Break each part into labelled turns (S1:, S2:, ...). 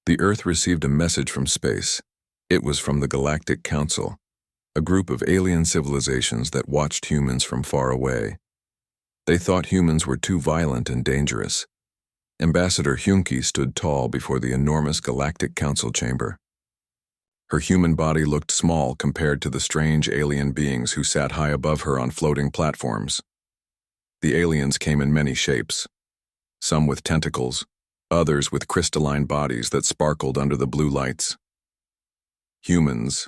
S1: The Earth received a message from space. It was from the Galactic Council, a group of alien civilizations that watched humans from far away. They thought humans were too violent and dangerous. Ambassador Hyunki stood tall before the enormous Galactic Council chamber. Her human body looked small compared to the strange alien beings who sat high above her on floating platforms. The aliens came in many shapes, some with tentacles, others with crystalline bodies that sparkled under the blue lights. "Humans,"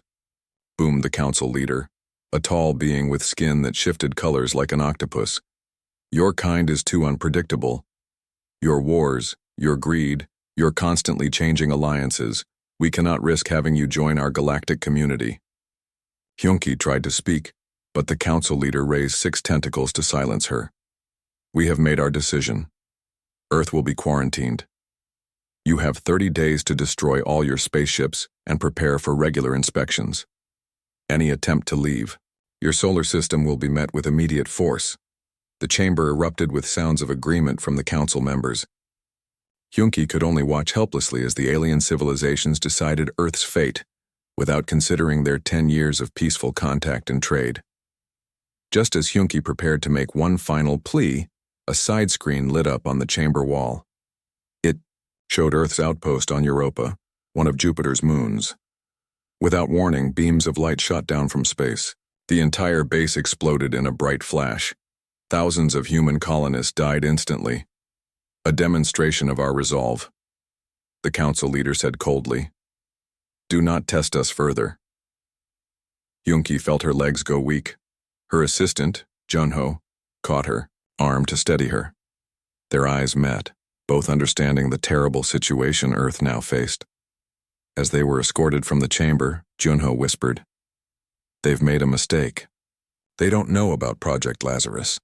S1: boomed the council leader, a tall being with skin that shifted colors like an octopus. "Your kind is too unpredictable. Your wars, your greed, your constantly changing alliances, we cannot risk having you join our galactic community." Hyunki tried to speak, but the council leader raised 6 tentacles to silence her. "We have made our decision. Earth will be quarantined. You have 30 days to destroy all your spaceships and prepare for regular inspections. Any attempt to leave, your solar system will be met with immediate force." The chamber erupted with sounds of agreement from the council members. Hyunki could only watch helplessly as the alien civilizations decided Earth's fate, without considering their 10 years of peaceful contact and trade. Just as Hyunki prepared to make one final plea, a side screen lit up on the chamber wall. It showed Earth's outpost on Europa, one of Jupiter's moons. Without warning, beams of light shot down from space. The entire base exploded in a bright flash. Thousands of human colonists died instantly. "A demonstration of our resolve," the council leader said coldly. "Do not test us further." Hyunki felt her legs go weak. Her assistant, Junho, caught her arm to steady her. Their eyes met, both understanding the terrible situation Earth now faced. As they were escorted from the chamber, Junho whispered, "They've made a mistake. They don't know about Project Lazarus."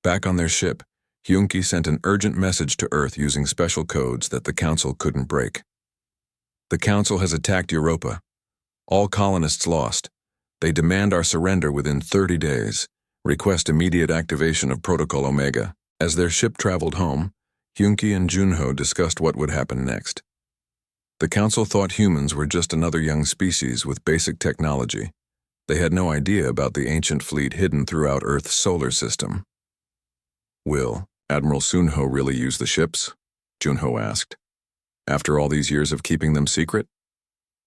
S1: Back on their ship, Hyunki sent an urgent message to Earth using special codes that the Council couldn't break. "The Council has attacked Europa. All colonists lost. They demand our surrender within 30 days. Request immediate activation of Protocol Omega." As their ship traveled home, Hyunki and Junho discussed what would happen next. The Council thought humans were just another young species with basic technology. They had no idea about the ancient fleet hidden throughout Earth's solar system. "Will Admiral Sunho really use the ships?" Junho asked. "After all these years of keeping them secret?"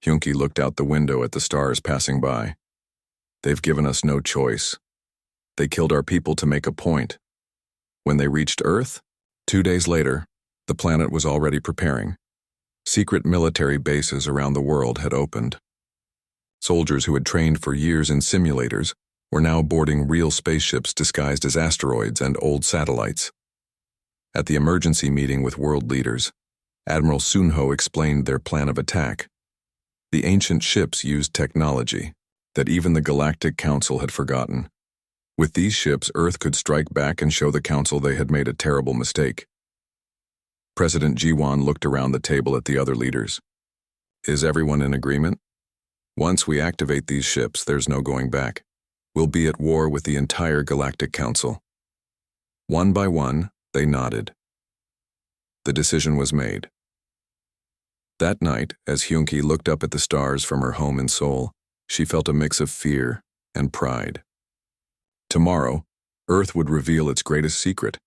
S1: Hyunki looked out the window at the stars passing by. "They've given us no choice. They killed our people to make a point." When they reached Earth, 2 days later, the planet was already preparing. Secret military bases around the world had opened. Soldiers who had trained for years in simulators were now boarding real spaceships disguised as asteroids and old satellites. At the emergency meeting with world leaders, Admiral Sunho explained their plan of attack. The ancient ships used technology that even the Galactic Council had forgotten. With these ships, Earth could strike back and show the Council they had made a terrible mistake. President Jiwon looked around the table at the other leaders. "Is everyone in agreement? Once we activate these ships, there's no going back. We'll be at war with the entire Galactic Council." One by one, they nodded. The decision was made. That night, as Hyunki looked up at the stars from her home in Seoul, she felt a mix of fear and pride. Tomorrow, Earth would reveal its greatest secret,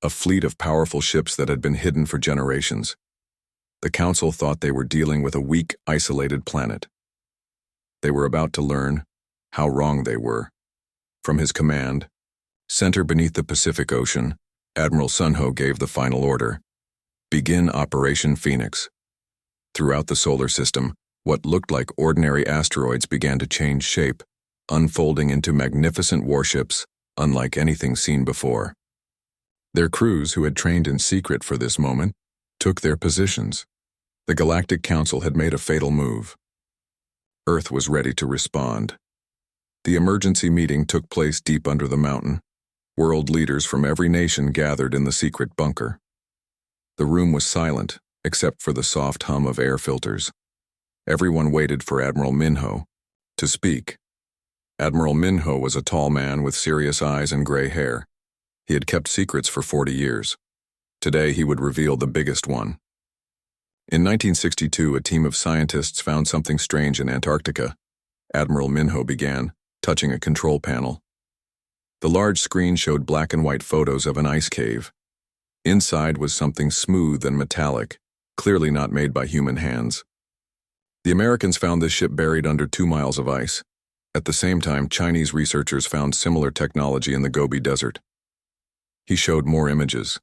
S1: a fleet of powerful ships that had been hidden for generations. The Council thought they were dealing with a weak, isolated planet. They were about to learn how wrong they were. From his command, center beneath the Pacific Ocean, Admiral Sunho gave the final order: begin Operation Phoenix. Throughout the solar system, what looked like ordinary asteroids began to change shape, unfolding into magnificent warships unlike anything seen before. Their crews, who had trained in secret for this moment, took their positions. The Galactic Council had made a fatal move. Earth was ready to respond. The emergency meeting took place deep under the mountain. World leaders from every nation gathered in the secret bunker. The room was silent, except for the soft hum of air filters. Everyone waited for Admiral Minho to speak. Admiral Minho was a tall man with serious eyes and gray hair. He had kept secrets for 40 years. Today he would reveal the biggest one. In 1962, a team of scientists found something strange in Antarctica. Admiral Minho began, touching a control panel. The large screen showed black and white photos of an ice cave. Inside was something smooth and metallic, clearly not made by human hands. The Americans found this ship buried under 2 miles of ice. At the same time, Chinese researchers found similar technology in the Gobi Desert. He showed more images.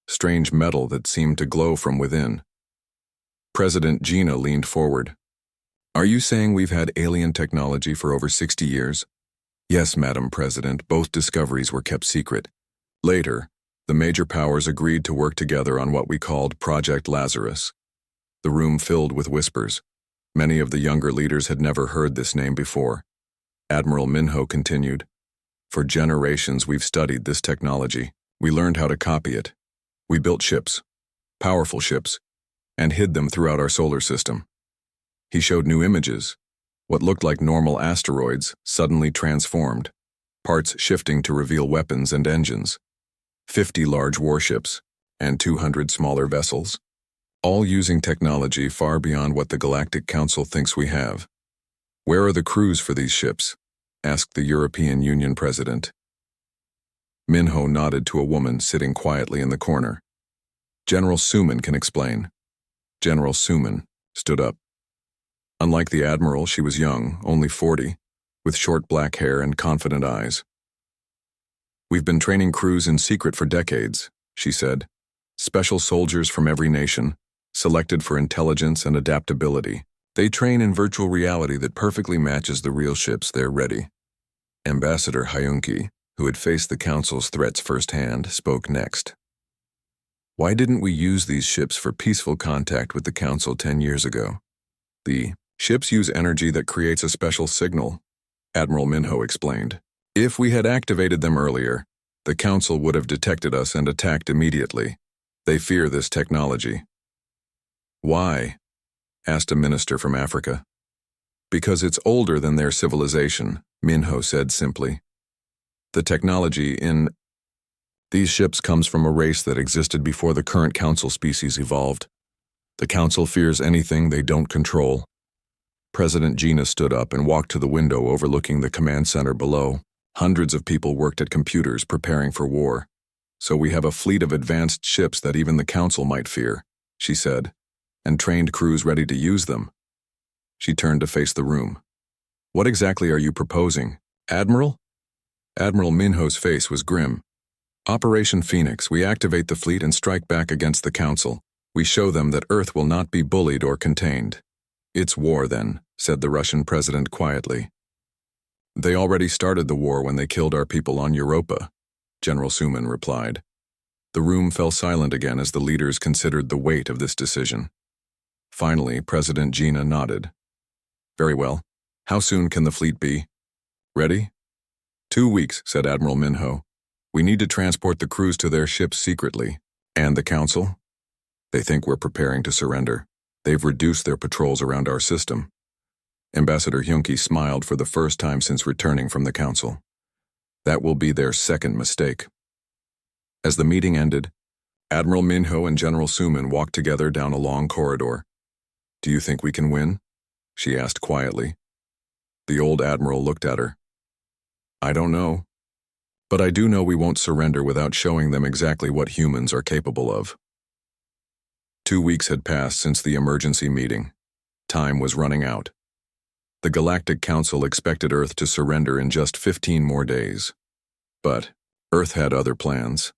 S1: Strange metal that seemed to glow from within. President Gina leaned forward. "Are you saying we've had alien technology for over 60 years? Yes, Madam President, both discoveries were kept secret. Later, the major powers agreed to work together on what we called Project Lazarus. The room filled with whispers. Many of the younger leaders had never heard this name before. Admiral Minho continued, "For generations we've studied this technology. We learned how to copy it. We built ships, powerful ships, and hid them throughout our solar system." He showed new images. What looked like normal asteroids suddenly transformed, parts shifting to reveal weapons and engines. 50 large warships, and 200 smaller vessels, all using technology far beyond what the Galactic Council thinks we have. "Where are the crews for these ships?" asked the European Union president. Minho nodded to a woman sitting quietly in the corner. "General Suman can explain." General Suman stood up. Unlike the admiral, she was young, only 40, with short black hair and confident eyes. "We've been training crews in secret for decades," she said. "Special soldiers from every nation, selected for intelligence and adaptability. They train in virtual reality that perfectly matches the real ships. They're ready." Ambassador Hyunki, who had faced the Council's threats firsthand, spoke next. "Why didn't we use these ships for peaceful contact with the Council 10 years ago? The ships use energy that creates a special signal," Admiral Minho explained. "If we had activated them earlier, the Council would have detected us and attacked immediately. They fear this technology." "Why?" asked a minister from Africa. "Because it's older than their civilization," Minho said simply. "The technology in these ships comes from a race that existed before the current Council species evolved. The Council fears anything they don't control." President Gina stood up and walked to the window overlooking the command center below. Hundreds of people worked at computers preparing for war. "So we have a fleet of advanced ships that even the Council might fear," she said, "and trained crews ready to use them." She turned to face the room. "What exactly are you proposing, Admiral?" Admiral Minho's face was grim. "Operation Phoenix, we activate the fleet and strike back against the Council. We show them that Earth will not be bullied or contained." "It's war then," said the Russian president quietly. "They already started the war when they killed our people on Europa," General Suman replied. The room fell silent again as the leaders considered the weight of this decision. Finally, President Gina nodded. "Very well. How soon can the fleet be ready?" 2 weeks, said Admiral Minho. "We need to transport the crews to their ships secretly." "And the Council?" "They think we're preparing to surrender. They've reduced their patrols around our system." Ambassador Hyunki smiled for the first time since returning from the Council. "That will be their second mistake." As the meeting ended, Admiral Minho and General Suman walked together down a long corridor. "Do you think we can win?" she asked quietly. The old admiral looked at her. "I don't know. But I do know we won't surrender without showing them exactly what humans are capable of." 2 weeks had passed since the emergency meeting. Time was running out. The Galactic Council expected Earth to surrender in just 15 more days. But Earth had other plans.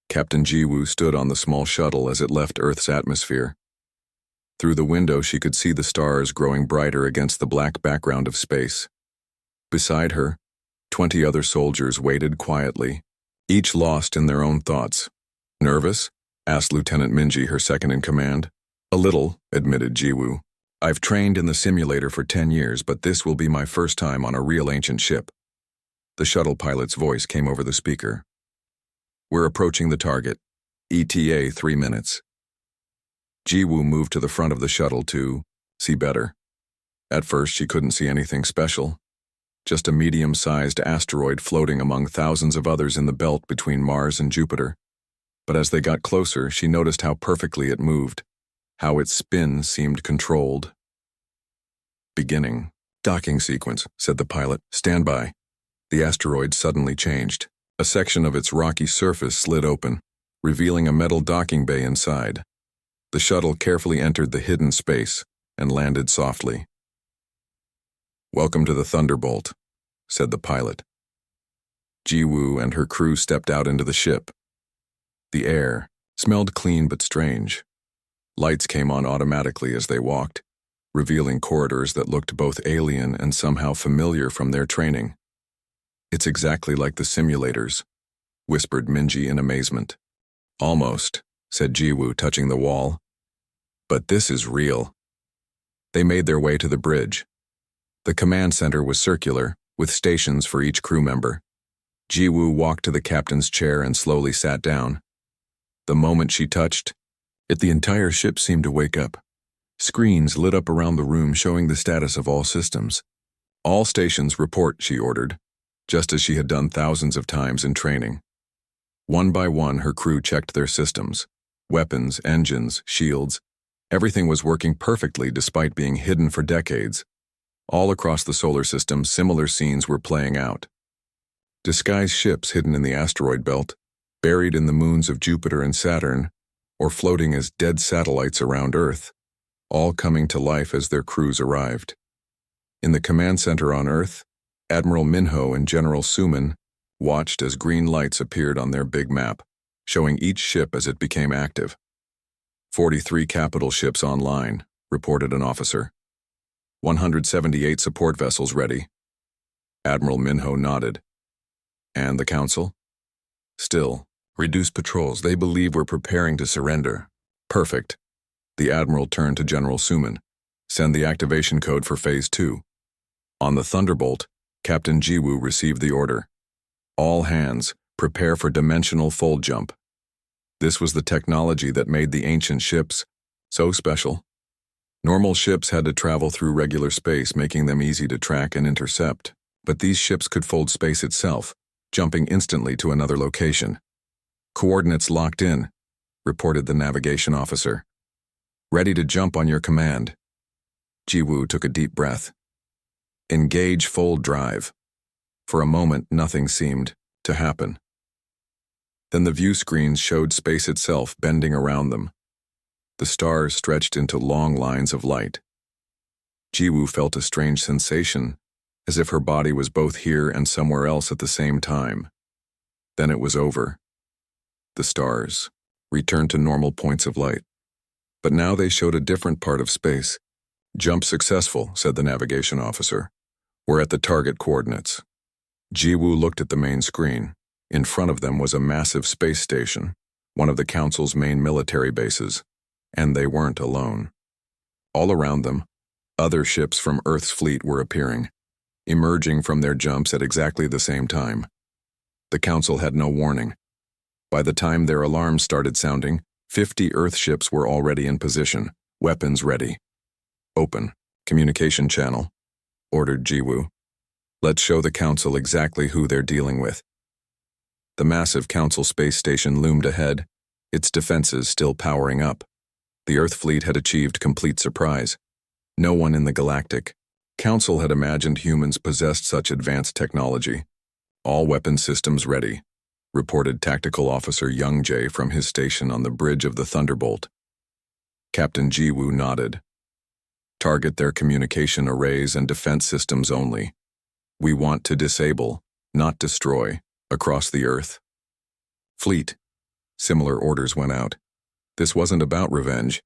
S1: Captain Jiwoo stood on the small shuttle as it left Earth's atmosphere. Through the window she could see the stars growing brighter against the black background of space. Beside her, 20 other soldiers waited quietly, each lost in their own thoughts. "Nervous?" asked Lieutenant Minji, her second-in-command. "A little," admitted Jiwoo. "I've trained in the simulator for 10 years, but this will be my first time on a real ancient ship." The shuttle pilot's voice came over the speaker. "We're approaching the target. ETA 3 minutes." Jiwoo moved to the front of the shuttle to see better. At first, she couldn't see anything special. Just a medium-sized asteroid floating among thousands of others in the belt between Mars and Jupiter. But as they got closer, she noticed how perfectly it moved. how its spin seemed controlled. Beginning. Docking sequence, said the pilot. Stand by. The asteroid suddenly changed. A section of its rocky surface slid open, revealing a metal docking bay inside. The shuttle carefully entered the hidden space and landed softly. Welcome to the Thunderbolt, said the pilot. Ji-Woo and her crew stepped out into the ship. The air smelled clean but strange. Lights came on automatically as they walked, revealing corridors that looked both alien and somehow familiar from their training. It's exactly like the simulators, whispered Minji in amazement. Almost, said Ji-Woo, touching the wall. But this is real. They made their way to the bridge. The command center was circular, with stations for each crew member. Ji-Woo walked to the captain's chair and slowly sat down. The moment she touched it, the entire ship seemed to wake up. Screens lit up around the room showing the status of all systems. All stations report, she ordered, just as she had done thousands of times in training. One by one, her crew checked their systems. Weapons, engines, shields. Everything was working perfectly despite being hidden for decades. All across the solar system, similar scenes were playing out. Disguised ships hidden in the asteroid belt, buried in the moons of Jupiter and Saturn, or floating as dead satellites around Earth, all coming to life as their crews arrived. In the command center on Earth, Admiral Minho and General Suman watched as green lights appeared on their big map, showing each ship as it became active. 43 capital ships online, reported an officer. 178 support vessels ready. Admiral Minho nodded. And the Council? Still, reduced patrols. They believe we're preparing to surrender. Perfect. The Admiral turned to General Suman. Send the activation code for Phase 2. On the Thunderbolt, Captain Ji-Woo received the order. All hands, prepare for dimensional fold jump. This was the technology that made the ancient ships so special. Normal ships had to travel through regular space, making them easy to track and intercept. But these ships could fold space itself, jumping instantly to another location. Coordinates locked in, reported the navigation officer. Ready to jump on your command. Ji-Woo took a deep breath. Engage fold drive. For a moment, nothing seemed to happen. Then the view screens showed space itself bending around them. The stars stretched into long lines of light. Ji-Woo felt a strange sensation, as if her body was both here and somewhere else at the same time. Then it was over. The stars returned to normal points of light. But now they showed a different part of space. Jump successful, said the navigation officer. We're at the target coordinates. Ji-Woo looked at the main screen. In front of them was a massive space station, one of the Council's main military bases. And they weren't alone. All around them, other ships from Earth's fleet were appearing, emerging from their jumps at exactly the same time. The Council had no warning. By the time their alarms started sounding, 50 Earth ships were already in position, weapons ready. Open communication channel, ordered Ji-Woo. Let's show the Council exactly who they're dealing with. The massive Council space station loomed ahead, its defenses still powering up. The Earth fleet had achieved complete surprise. No one in the Galactic Council had imagined humans possessed such advanced technology. All weapon systems ready, reported Tactical Officer Young Jae from his station on the bridge of the Thunderbolt. Captain Ji-Woo nodded. Target their communication arrays and defense systems only. We want to disable, not destroy, across the Earth. Fleet. Similar orders went out. This wasn't about revenge.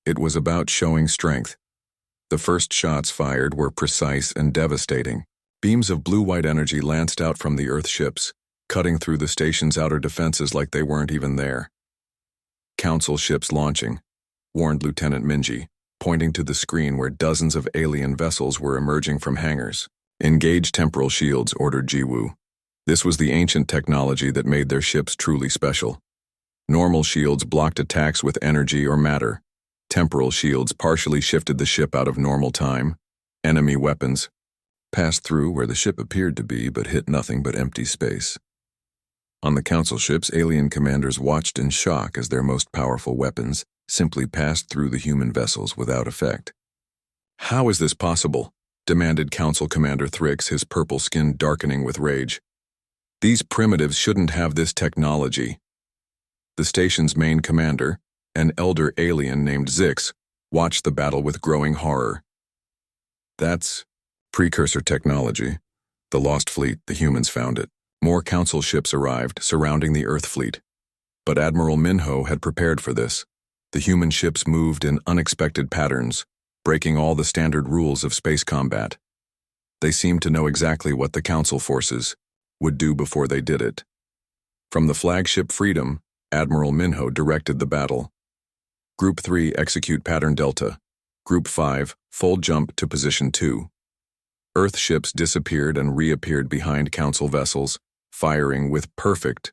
S1: It was about showing strength. The first shots fired were precise and devastating. Beams of blue-white energy lanced out from the Earth ships, cutting through the station's outer defenses like they weren't even there. Council ships launching, warned Lieutenant Minji, pointing to the screen where dozens of alien vessels were emerging from hangars. Engage temporal shields, ordered Ji-Woo. This was the ancient technology that made their ships truly special. Normal shields blocked attacks with energy or matter. Temporal shields partially shifted the ship out of normal time. Enemy weapons passed through where the ship appeared to be but hit nothing but empty space. On the Council ships, alien commanders watched in shock as their most powerful weapons, simply passed through the human vessels without effect. "How is this possible?" demanded Council Commander Thrix, his purple skin darkening with rage. "These primitives shouldn't have this technology." The station's main commander, an elder alien named Zix, watched the battle with growing horror. "That's precursor technology. The Lost Fleet, the humans found it." More Council ships arrived, surrounding the Earth fleet. But Admiral Minho had prepared for this. The human ships moved in unexpected patterns, breaking all the standard rules of space combat. They seemed to know exactly what the Council forces would do before they did it. From the flagship Freedom, Admiral Minho directed the battle. Group 3, execute pattern Delta. Group 5, full jump to position 2. Earth ships disappeared and reappeared behind Council vessels, firing with perfect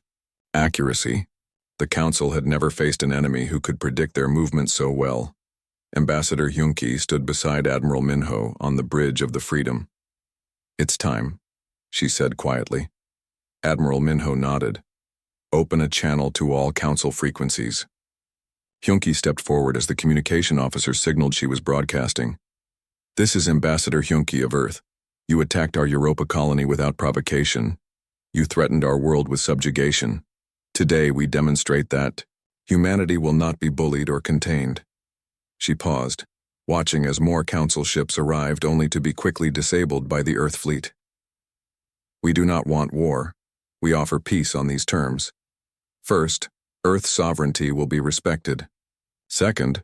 S1: accuracy. The Council had never faced an enemy who could predict their movements so well. Ambassador Hyunki stood beside Admiral Minho on the bridge of the Freedom. "It's time," she said quietly. Admiral Minho nodded. "Open a channel to all Council frequencies." Hyunki stepped forward as the communication officer signaled she was broadcasting. "This is Ambassador Hyunki of Earth. You attacked our Europa colony without provocation. You threatened our world with subjugation. Today we demonstrate that humanity will not be bullied or contained." She paused, watching as more Council ships arrived only to be quickly disabled by the Earth fleet. "We do not want war. We offer peace on these terms. First, Earth sovereignty will be respected. Second,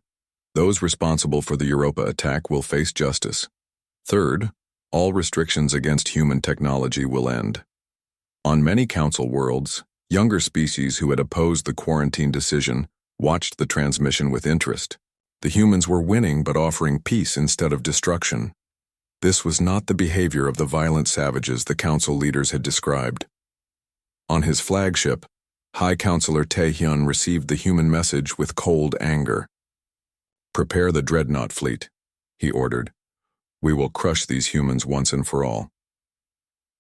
S1: those responsible for the Europa attack will face justice. Third, all restrictions against human technology will end." On many Council worlds, younger species who had opposed the quarantine decision watched the transmission with interest. The humans were winning but offering peace instead of destruction. This was not the behavior of the violent savages the Council leaders had described. On his flagship, High Counselor Taehyun received the human message with cold anger. "Prepare the Dreadnought fleet," he ordered. "We will crush these humans once and for all."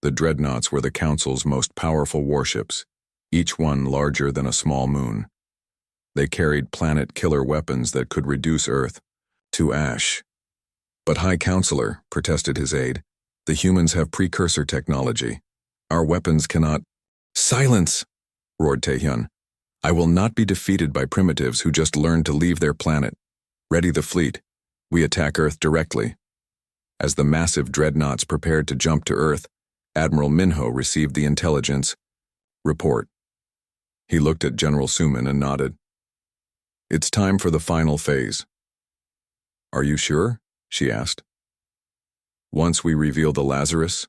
S1: The Dreadnoughts were the Council's most powerful warships, each one larger than a small moon. They carried planet-killer weapons that could reduce Earth to ash. "But High Counselor," protested his aide, "the humans have precursor technology. Our weapons cannot—" "Silence!" roared Taehyun. "I will not be defeated by primitives who just learned to leave their planet. Ready the fleet. We attack Earth directly." As the massive dreadnoughts prepared to jump to Earth, Admiral Minho received the intelligence report. He looked at General Suman and nodded. "It's time for the final phase." "Are you sure?" she asked. "Once we reveal the Lazarus?"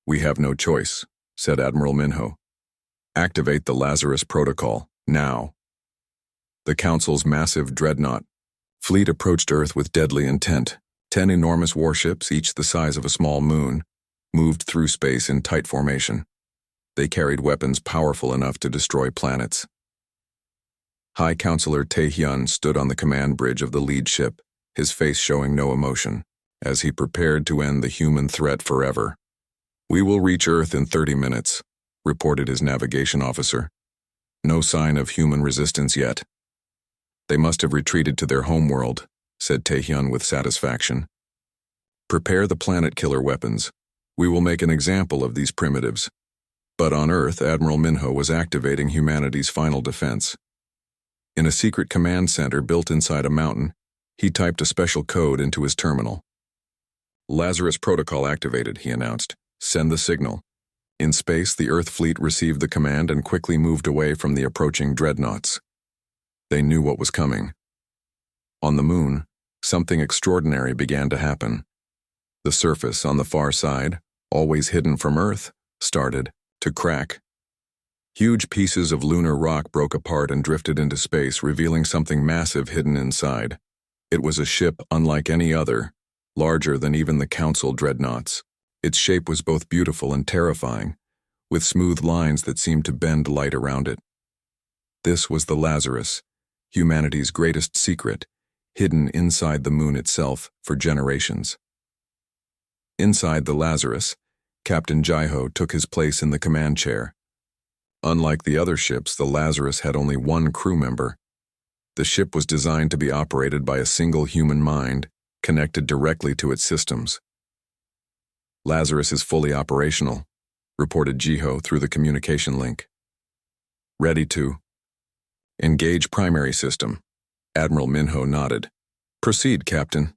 S1: "We have no choice," said Admiral Minho. "Activate the Lazarus Protocol, now." The Council's massive dreadnought fleet approached Earth with deadly intent. 10 enormous warships, each the size of a small moon, moved through space in tight formation. They carried weapons powerful enough to destroy planets. High Counselor Taehyun stood on the command bridge of the lead ship, his face showing no emotion, as he prepared to end the human threat forever. "We will reach Earth in 30 minutes, reported his navigation officer. "No sign of human resistance yet." "They must have retreated to their homeworld," said Taehyun with satisfaction. "Prepare the planet-killer weapons. We will make an example of these primitives." But on Earth, Admiral Minho was activating humanity's final defense. In a secret command center built inside a mountain, he typed a special code into his terminal. "Lazarus Protocol activated," he announced. "Send the signal." In space, the Earth fleet received the command and quickly moved away from the approaching dreadnoughts. They knew what was coming. On the moon, something extraordinary began to happen. The surface on the far side, always hidden from Earth, started to crack. Huge pieces of lunar rock broke apart and drifted into space, revealing something massive hidden inside. It was a ship unlike any other, larger than even the Council dreadnoughts. Its shape was both beautiful and terrifying, with smooth lines that seemed to bend light around it. This was the Lazarus, humanity's greatest secret, hidden inside the moon itself for generations. Inside the Lazarus, Captain Jaiho took his place in the command chair. Unlike the other ships, the Lazarus had only one crew member. The ship was designed to be operated by a single human mind, connected directly to its systems. Lazarus is fully operational, reported Jiho through the communication link. Ready to engage primary system. Admiral Minho nodded. Proceed, Captain.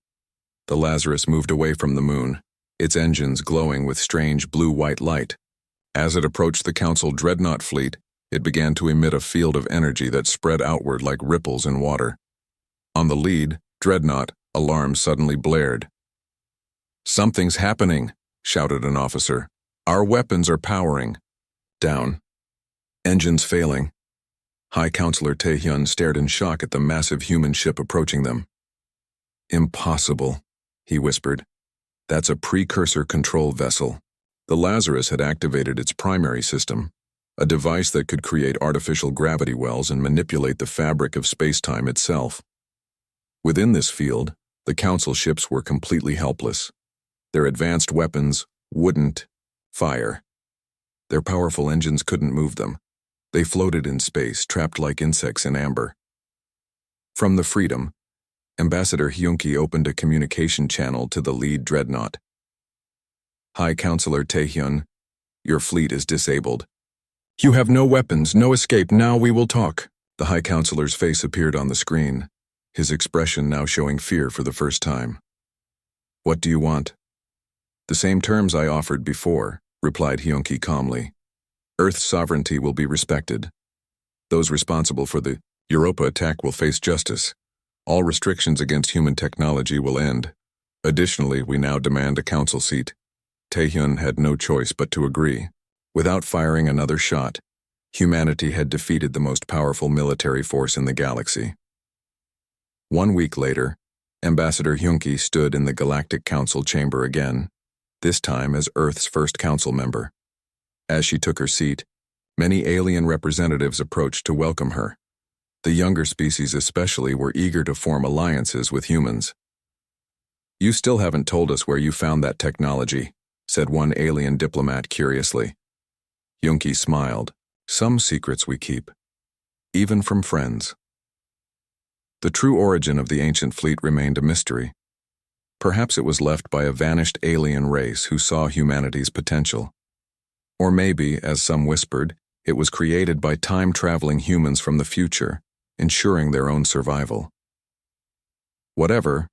S1: The Lazarus moved away from the moon, its engines glowing with strange blue-white light. As it approached the Council dreadnought fleet, it began to emit a field of energy that spread outward like ripples in water. On the lead, dreadnought, alarms suddenly blared. Something's happening, shouted an officer. Our weapons are powering. Down. Engines failing. High Counselor Taehyun stared in shock at the massive human ship approaching them. Impossible, he whispered. That's a precursor control vessel. The Lazarus had activated its primary system, a device that could create artificial gravity wells and manipulate the fabric of space-time itself. Within this field, the Council ships were completely helpless. Their advanced weapons wouldn't fire. Their powerful engines couldn't move them. They floated in space, trapped like insects in amber. From the Freedom, Ambassador Hyunki opened a communication channel to the lead dreadnought. High Counselor Taehyun, your fleet is disabled. You have no weapons, no escape, now we will talk. The High Counselor's face appeared on the screen, his expression now showing fear for the first time. What do you want? The same terms I offered before, replied Hyunki calmly. Earth's sovereignty will be respected. Those responsible for the Europa attack will face justice. All restrictions against human technology will end. Additionally, we now demand a council seat. Taehyun had no choice but to agree. Without firing another shot, humanity had defeated the most powerful military force in the galaxy. 1 week later, Ambassador Hyunki stood in the Galactic Council chamber again, this time as Earth's first council member. As she took her seat, many alien representatives approached to welcome her. The younger species especially were eager to form alliances with humans. You still haven't told us where you found that technology, said one alien diplomat curiously. Hyunki smiled. Some secrets we keep, even from friends. The true origin of the ancient fleet remained a mystery. Perhaps it was left by a vanished alien race who saw humanity's potential. Or maybe, as some whispered, it was created by time-traveling humans from the future, ensuring their own survival. Whatever,